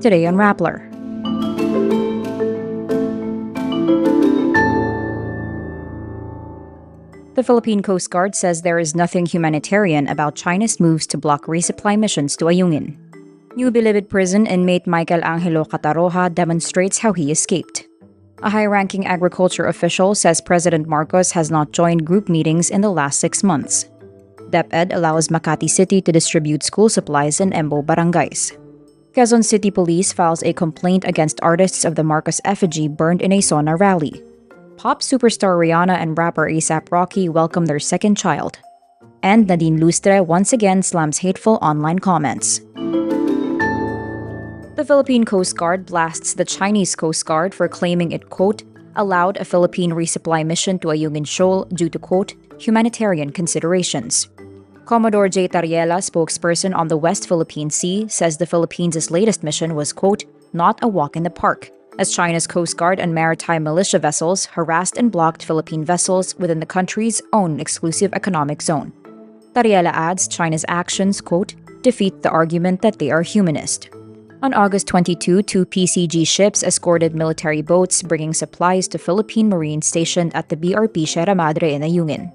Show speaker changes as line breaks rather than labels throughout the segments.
Today on Rappler. The Philippine Coast Guard says there is nothing humanitarian about China's moves to block resupply missions to Ayungin. New Bilibid prison inmate Angelo Kataroha demonstrates how he escaped. A high-ranking agriculture official says President Marcos has not joined group meetings in the last 6 months. DepEd allows Makati City to distribute school supplies in EMBO barangays. Quezon City Police files a complaint against artists of the Marcos effigy burned in a SONA rally. Pop superstar Rihanna and rapper A$AP Rocky welcome their second child. And Nadine Lustre once again slams hateful online comments. The Philippine Coast Guard blasts the Chinese Coast Guard for claiming it, quote, allowed a Philippine resupply mission to Ayungin Shoal due to, quote, humanitarian considerations. Commodore J. Tariela, spokesperson on the West Philippine Sea, says the Philippines' latest mission was, quote, not a walk in the park, as China's Coast Guard and maritime militia vessels harassed and blocked Philippine vessels within the country's own exclusive economic zone. Tariela adds China's actions, quote, defeat the argument that they are humanist. On August 22, 2 PCG ships escorted military boats bringing supplies to Philippine Marines stationed at the BRP Sierra Madre in Ayungin.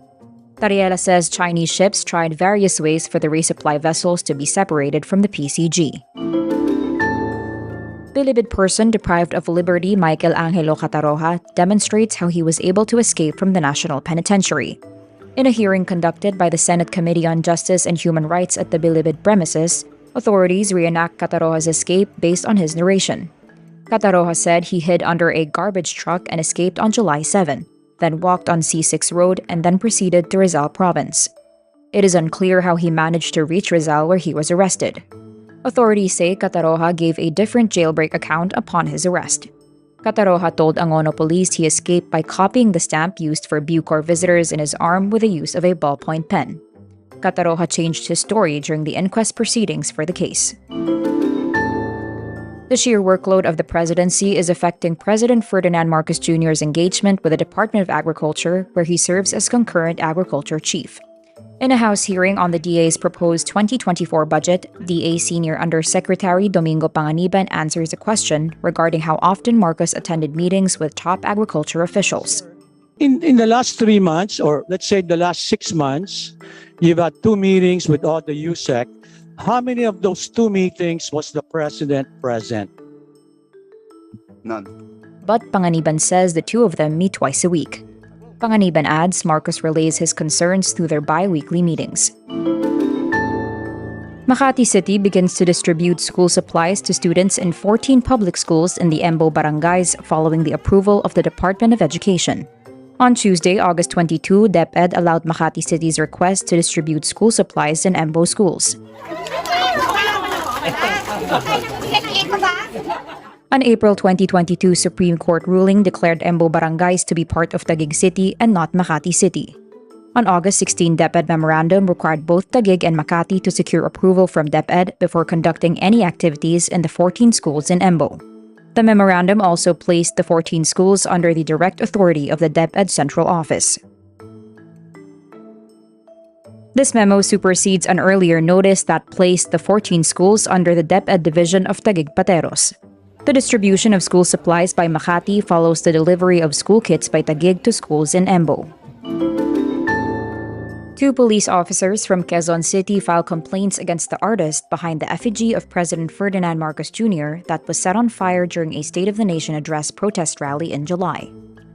Tariela says Chinese ships tried various ways for the resupply vessels to be separated from the PCG. Bilibid person deprived of liberty Angelo Kataroha demonstrates how he was able to escape from the National Penitentiary. In a hearing conducted by the Senate Committee on Justice and Human Rights at the Bilibid premises, authorities reenact Kataroha's escape based on his narration. Kataroha said he hid under a garbage truck and escaped on July 7, then walked on C6 Road and then proceeded to Rizal Province. It is unclear how he managed to reach Rizal where he was arrested. Authorities say Kataroha gave a different jailbreak account upon his arrest. Kataroha told Angono police he escaped by copying the stamp used for Bucor visitors in his arm with the use of a ballpoint pen. Kataroha changed his story during the inquest proceedings for the case. The sheer workload of the presidency is affecting President Ferdinand Marcus Jr.'s engagement with the Department of Agriculture, where he serves as concurrent agriculture chief. In a House hearing on the DA's proposed 2024 budget, DA Senior Undersecretary Domingo Panganiban answers a question regarding how often Marcos attended meetings with top agriculture officials.
In the last 3 months, or let's say the last 6 months, you've had 2 meetings with all the USEC. How many of those 2 meetings was the president present?
None.
But Panganiban says the 2 of them meet twice a week. Panganiban adds Marcos relays his concerns through their bi-weekly meetings. Makati City begins to distribute school supplies to students in 14 public schools in the EMBO barangays following the approval of the Department of Education. On Tuesday, August 22, DepEd allowed Makati City's request to distribute school supplies in EMBO schools. An April 2022 Supreme Court ruling declared EMBO barangays to be part of Taguig City and not Makati City. On August 16, DepEd memorandum required both Taguig and Makati to secure approval from DepEd before conducting any activities in the 14 schools in EMBO. The memorandum also placed the 14 schools under the direct authority of the DepEd Central Office. This memo supersedes an earlier notice that placed the 14 schools under the DepEd division of Taguig Pateros. The distribution of school supplies by Makati follows the delivery of school kits by Taguig to schools in EMBO. 2 police officers from Quezon City filed complaints against the artist behind the effigy of President Ferdinand Marcus Jr. that was set on fire during a State of the Nation address protest rally in July.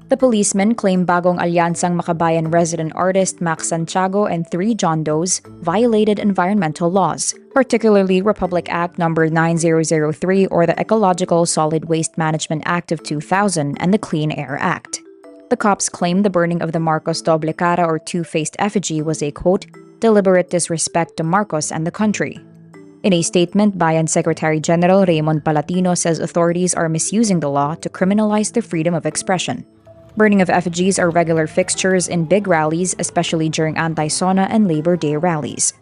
The policemen claim Bagong Alyansang Makabayan resident artist Max Santiago and 3 John Does violated environmental laws, particularly Republic Act No. 9003 or the Ecological Solid Waste Management Act of 2000 and the Clean Air Act. The cops claim the burning of the Marcos doble cara or two-faced effigy was a, quote, deliberate disrespect to Marcos and the country. In a statement, Bayan Secretary General Raymond Palatino says authorities are misusing the law to criminalize the freedom of expression. Burning of effigies are regular fixtures in big rallies, especially during anti-SONA and Labor Day rallies.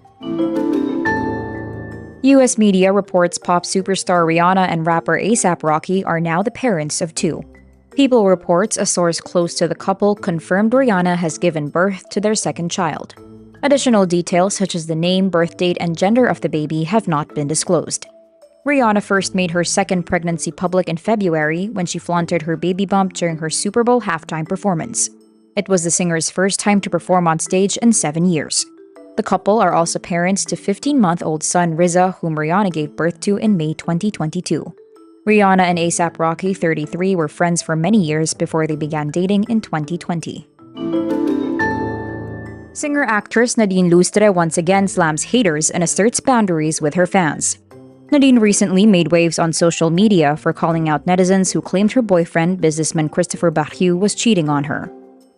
U.S. media reports pop superstar Rihanna and rapper A$AP Rocky are now the parents of 2. People reports a source close to the couple confirmed Rihanna has given birth to their second child. Additional details such as the name, birth date, and gender of the baby have not been disclosed. Rihanna first made her second pregnancy public in February when she flaunted her baby bump during her Super Bowl halftime performance. It was the singer's first time to perform on stage in 7 years. The couple are also parents to 15-month-old son Riza, whom Rihanna gave birth to in May 2022. Rihanna and A$AP Rocky, 33, were friends for many years before they began dating in 2020. Singer-actress Nadine Lustre once again slams haters and asserts boundaries with her fans. Nadine recently made waves on social media for calling out netizens who claimed her boyfriend, businessman Christopher Barriu, was cheating on her.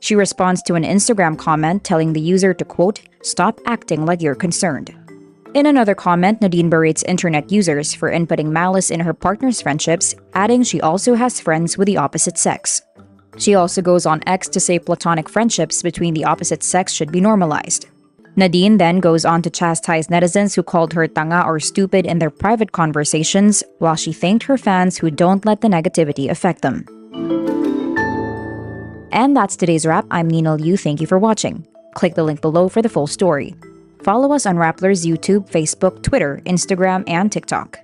She responds to an Instagram comment telling the user to, quote, "Stop acting like you're concerned." In another comment, Nadine berates internet users for inputting malice in her partner's friendships, adding she also has friends with the opposite sex. She also goes on X to say platonic friendships between the opposite sex should be normalized. Nadine then goes on to chastise netizens who called her tanga or stupid in their private conversations, while she thanked her fans who don't let the negativity affect them. And that's today's wrap. I'm Nina Liu. Thank you for watching. Click the link below for the full story. Follow us on Rappler's YouTube, Facebook, Twitter, Instagram, and TikTok.